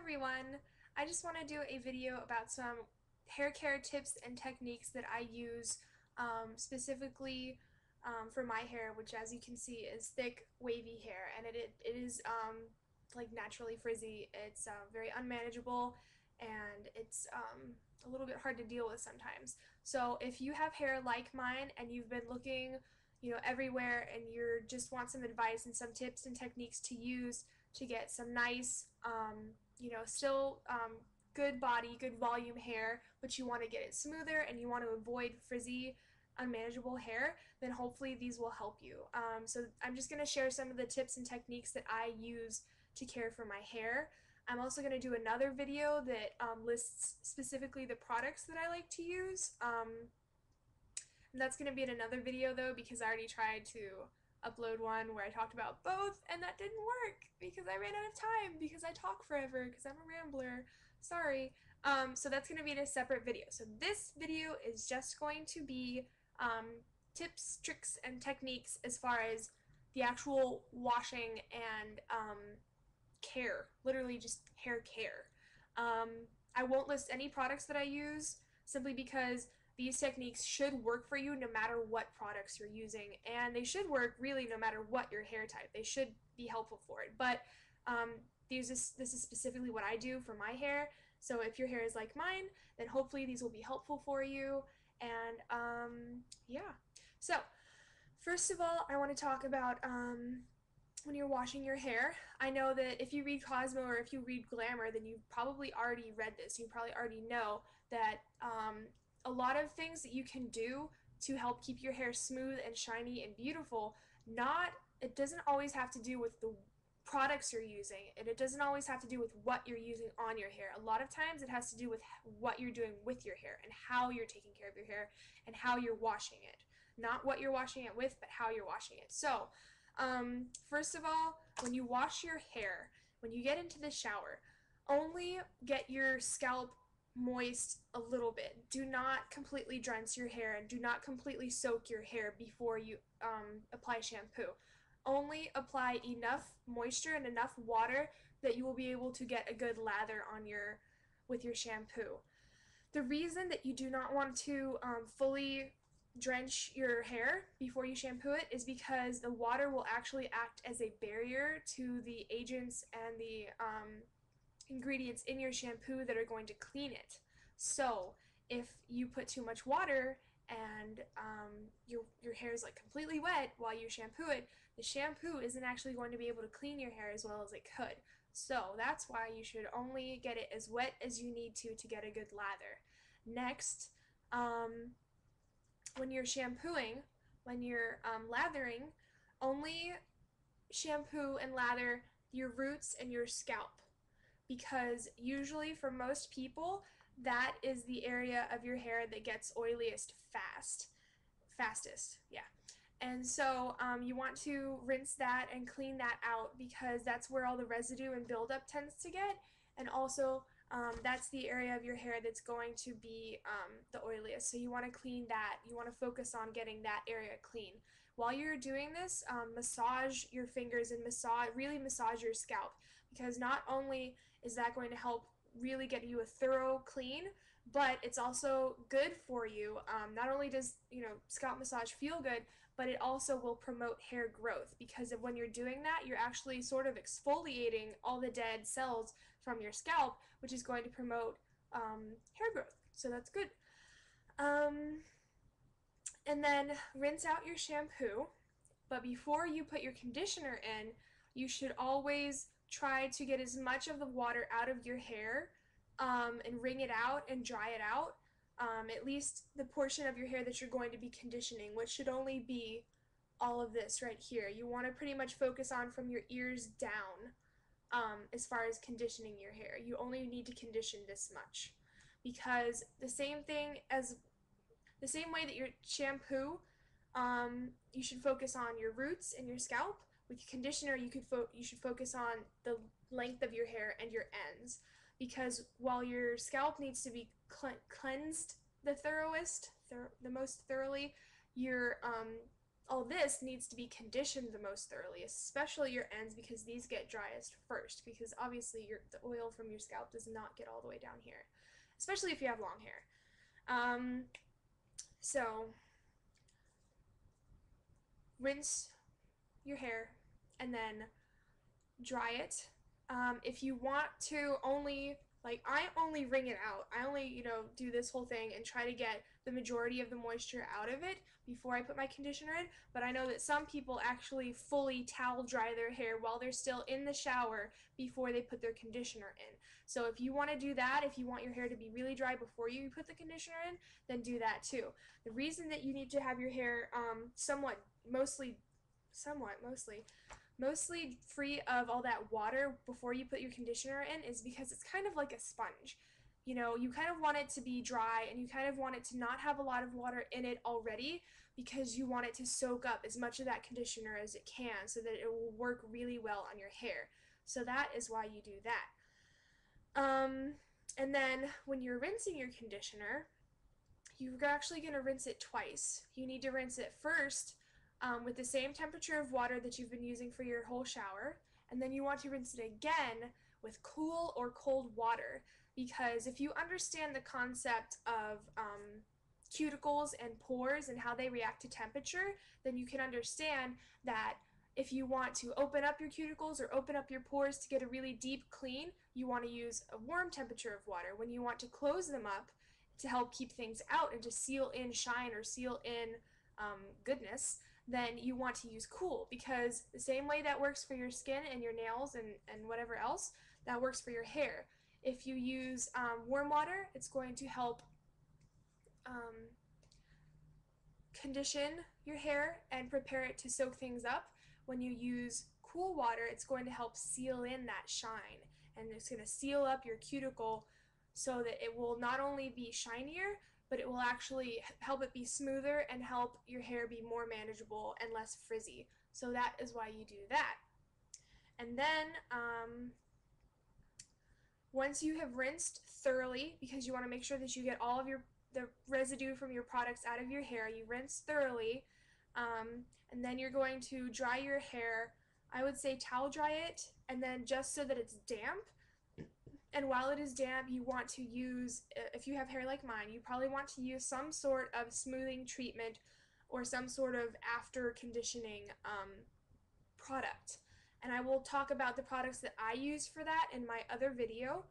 everyone! I just want to do a video about some hair care tips and techniques that I use specifically for my hair, which as you can see is thick, wavy hair, and it is like naturally frizzy. It's very unmanageable and it's a little bit hard to deal with sometimes. So if you have hair like mine and you've been looking everywhere and you just want some advice and some tips and techniques to use to get some nice, still good body, good volume hair, but you want to get it smoother and you want to avoid frizzy, unmanageable hair, then hopefully these will help you. So I'm just going to share some of the tips and techniques that I use to care for my hair. I'm also going to do another video that lists specifically the products that I like to use. And that's going to be in another video though, because I already tried to upload one where I talked about both and that didn't work because I ran out of time because I talk forever because I'm a rambler. Sorry. So that's going to be in a separate video. So this video is just going to be tips, tricks, and techniques as far as the actual washing and care, literally just hair care. I won't list any products that I use simply because these techniques should work for you no matter what products you're using, and they should work really no matter what your hair type. They should be helpful for it, but this is specifically what I do for my hair, so if your hair is like mine, then hopefully these will be helpful for you, and yeah. So, first of all, I want to talk about when you're washing your hair. I know that if you read Cosmo or if you read Glamour, then you've probably already read this. You probably already know that a lot of things that you can do to help keep your hair smooth and shiny and beautiful, it doesn't always have to do with the products you're using, and it doesn't always have to do with what you're using on your hair. A lot of times it has to do with what you're doing with your hair and how you're taking care of your hair and how you're washing it. Not what you're washing it with, but how you're washing it. So, first of all, when you wash your hair, when you get into the shower, only get your scalp moist a little bit. Do not completely drench your hair and do not completely soak your hair before you apply shampoo. Only apply enough moisture and enough water that you will be able to get a good lather on with your shampoo. The reason that you do not want to fully drench your hair before you shampoo it is because the water will actually act as a barrier to the agents and the ingredients in your shampoo that are going to clean it. So if you put too much water and your hair is like completely wet while you shampoo it, the shampoo isn't actually going to be able to clean your hair as well as it could. So that's why you should only get it as wet as you need to get a good lather. Next, when you're shampooing, when you're lathering, only shampoo and lather your roots and your scalp, because usually for most people that is the area of your hair that gets oiliest fastest, yeah. And so you want to rinse that and clean that out because that's where all the residue and buildup tends to get, and also that's the area of your hair that's going to be the oiliest. So you want to clean that. You want to focus on getting that area clean. While you're doing this, massage your fingers and really massage your scalp, because not only is that going to help really get you a thorough clean, but it's also good for you. Not only does scalp massage feel good, but it also will promote hair growth, because when you're doing that, you're actually sort of exfoliating all the dead cells from your scalp, which is going to promote hair growth. So that's good. And then rinse out your shampoo, but before you put your conditioner in, you should always try to get as much of the water out of your hair and wring it out and dry it out, at least the portion of your hair that you're going to be conditioning, which should only be all of this right here. You want to pretty much focus on from your ears down as far as conditioning your hair. You only need to condition this much, because the same way that your shampoo, you should focus on your roots and your scalp. With your conditioner, you should focus on the length of your hair and your ends, because while your scalp needs to be cleansed the most thoroughly, your all this needs to be conditioned the most thoroughly, especially your ends, because these get driest first, because obviously the oil from your scalp does not get all the way down here, especially if you have long hair. So rinse your hair and then dry it. If you want to only, like, I only wring it out. I only, do this whole thing and try to get the majority of the moisture out of it before I put my conditioner in. But I know that some people actually fully towel dry their hair while they're still in the shower before they put their conditioner in. So if you want to do that, if you want your hair to be really dry before you put the conditioner in, then do that too. The reason that you need to have your hair mostly free of all that water before you put your conditioner in is because it's kind of like a sponge. You kind of want it to be dry and you kind of want it to not have a lot of water in it already, because you want it to soak up as much of that conditioner as it can so that it will work really well on your hair. So that is why you do that. And then when you're rinsing your conditioner, you're actually going to rinse it twice. You need to rinse it first with the same temperature of water that you've been using for your whole shower, and then you want to rinse it again with cool or cold water, because if you understand the concept of cuticles and pores and how they react to temperature, then you can understand that if you want to open up your cuticles or open up your pores to get a really deep clean, you want to use a warm temperature of water. When you want to close them up to help keep things out and to seal in shine or seal in goodness, then you want to use cool, because the same way that works for your skin and your nails and whatever else, that works for your hair. If you use warm water, it's going to help condition your hair and prepare it to soak things up. When you use cool water, it's going to help seal in that shine, and it's going to seal up your cuticle so that it will not only be shinier, but it will actually help it be smoother and help your hair be more manageable and less frizzy. So that is why you do that. And then once you have rinsed thoroughly, because you want to make sure that you get all of the residue from your products out of your hair, you rinse thoroughly, and then you're going to dry your hair. I would say towel dry it, and then just so that it's damp. And while it is damp, you want to use, if you have hair like mine, you probably want to use some sort of smoothing treatment or some sort of after conditioning product. And I will talk about the products that I use for that in my other video,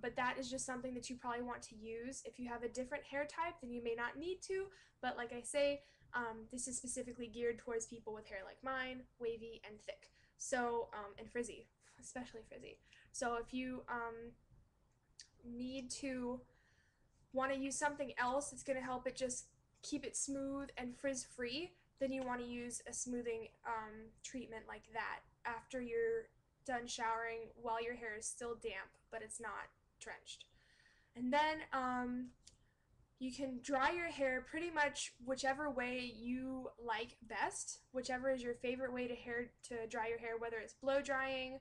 but that is just something that you probably want to use. If you have a different hair type, then you may not need to, but like I say, this is specifically geared towards people with hair like mine, wavy and thick, so and frizzy, especially frizzy. So if you want to use something else that's going to help it just keep it smooth and frizz free, then you want to use a smoothing treatment like that after you're done showering, while your hair is still damp but it's not drenched. And then you can dry your hair pretty much whichever way you like best, whichever is your favorite way to dry your hair, whether it's blow drying,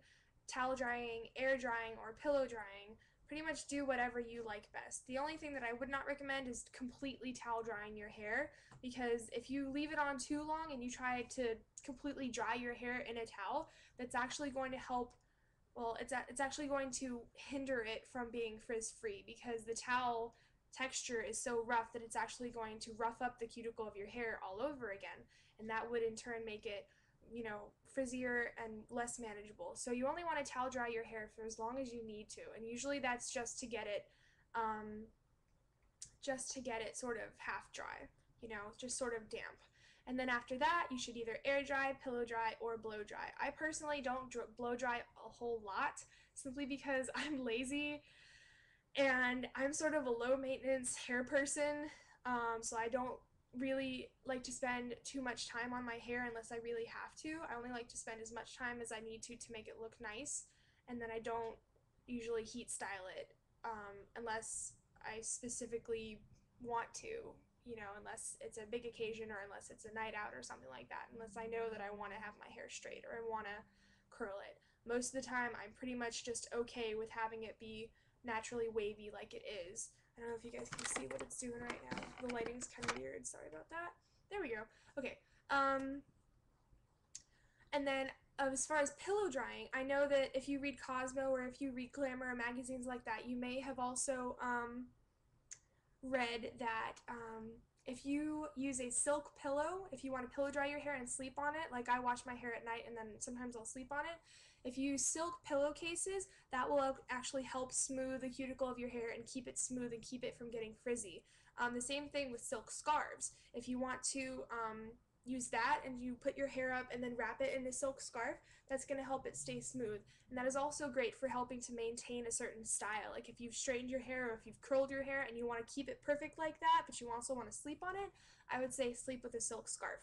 towel drying, air drying, or pillow drying. Pretty much do whatever you like best. The only thing that I would not recommend is completely towel drying your hair, because if you leave it on too long and you try to completely dry your hair in a towel, that's actually going to it's actually going to hinder it from being frizz free, because the towel texture is so rough that it's actually going to rough up the cuticle of your hair all over again, and that would in turn make it frizzier and less manageable. So you only want to towel dry your hair for as long as you need to, and usually that's just to get it sort of half dry, just sort of damp. And then after that, you should either air dry, pillow dry, or blow dry. I personally don't blow dry a whole lot, simply because I'm lazy and I'm sort of a low maintenance hair person, so I don't really like to spend too much time on my hair unless I really have to. I only like to spend as much time as I need to make it look nice, and then I don't usually heat style it unless I specifically want to, unless it's a big occasion or unless it's a night out or something like that, unless I know that I want to have my hair straight or I want to curl it. Most of the time, I'm pretty much just okay with having it be naturally wavy like it is. I don't know if you guys can see what it's doing right now. The lighting's kind of weird. Sorry about that. There we go. Okay, Um, and then as far as pillow drying, I know that if you read Cosmo or if you read Glamour or magazines like that, you may have also read that if you use a silk pillow, if you want to pillow dry your hair and sleep on it, like I wash my hair at night and then sometimes I'll sleep on it. If you use silk pillowcases, that will actually help smooth the cuticle of your hair and keep it smooth and keep it from getting frizzy. The same thing with silk scarves. If you want to use that and you put your hair up and then wrap it in a silk scarf, that's going to help it stay smooth. And that is also great for helping to maintain a certain style. Like if you've straightened your hair or if you've curled your hair and you want to keep it perfect like that, but you also want to sleep on it, I would say sleep with a silk scarf.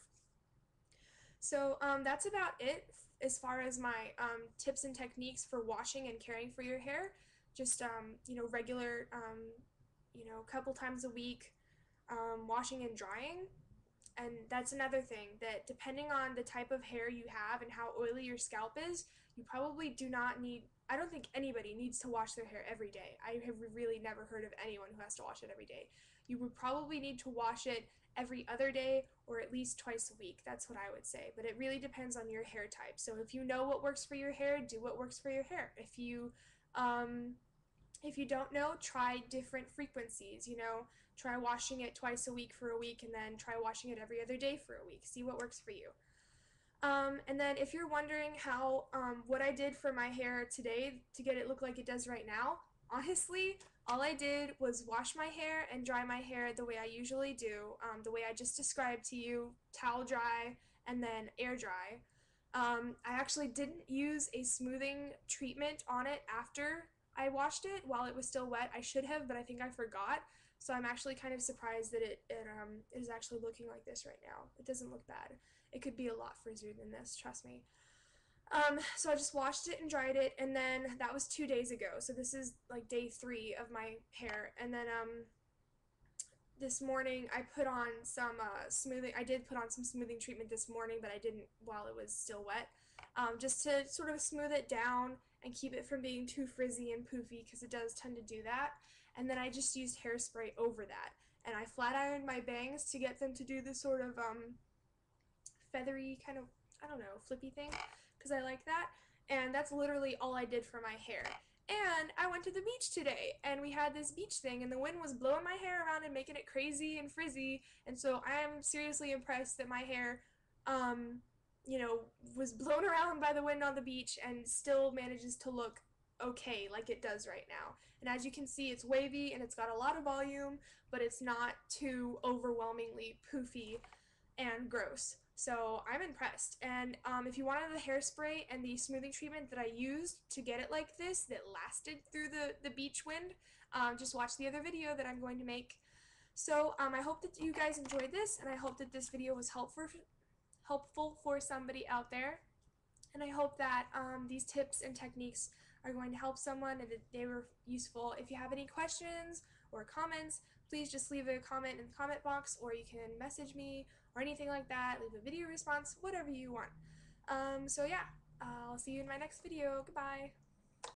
So that's about it as far as my tips and techniques for washing and caring for your hair. Just regular, a couple times a week, washing and drying. And that's another thing, that depending on the type of hair you have and how oily your scalp is, you probably do not need, I don't think anybody needs to wash their hair every day. I have really never heard of anyone who has to wash it every day. You would probably need to wash it every other day or at least twice a week. That's what I would say. But it really depends on your hair type. So if you know what works for your hair, do what works for your hair. If you don't know, try different frequencies. Try washing it twice a week for a week and then try washing it every other day for a week. See what works for you. And then if you're wondering what I did for my hair today to get it look like it does right now, honestly, all I did was wash my hair and dry my hair the way I usually do, the way I just described to you, towel dry and then air dry. I actually didn't use a smoothing treatment on it after I washed it while it was still wet. I should have, but I think I forgot. So I'm actually kind of surprised that it is actually looking like this right now. It doesn't look bad. It could be a lot frizzier than this, trust me. So I just washed it and dried it, and then that was 2 days ago. So this is like day 3 of my hair. And then this morning I put on some smoothing. I did put on some smoothing treatment this morning, but I didn't while it was still wet, just to sort of smooth it down and keep it from being too frizzy and poofy, because it does tend to do that. And then I just used hairspray over that, and I flat ironed my bangs to get them to do this sort of feathery kind of, I don't know, flippy thing, because I like that. And that's literally all I did for my hair. And I went to the beach today, and we had this beach thing, and the wind was blowing my hair around and making it crazy and frizzy. And so I am seriously impressed that my hair, um, was blown around by the wind on the beach and still manages to look okay like it does right now. And as you can see, it's wavy and it's got a lot of volume, but it's not too overwhelmingly poofy and gross. So I'm impressed. And if you wanted the hairspray and the smoothing treatment that I used to get it like this, that lasted through the beach wind, just watch the other video that I'm going to make. So I hope that you guys enjoyed this, and I hope that this video was helpful for somebody out there. And I hope that these tips and techniques are going to help someone and that they were useful. If you have any questions or comments, please just leave a comment in the comment box, or you can message me or anything like that. Leave a video response, whatever you want. So yeah, I'll see you in my next video. Goodbye.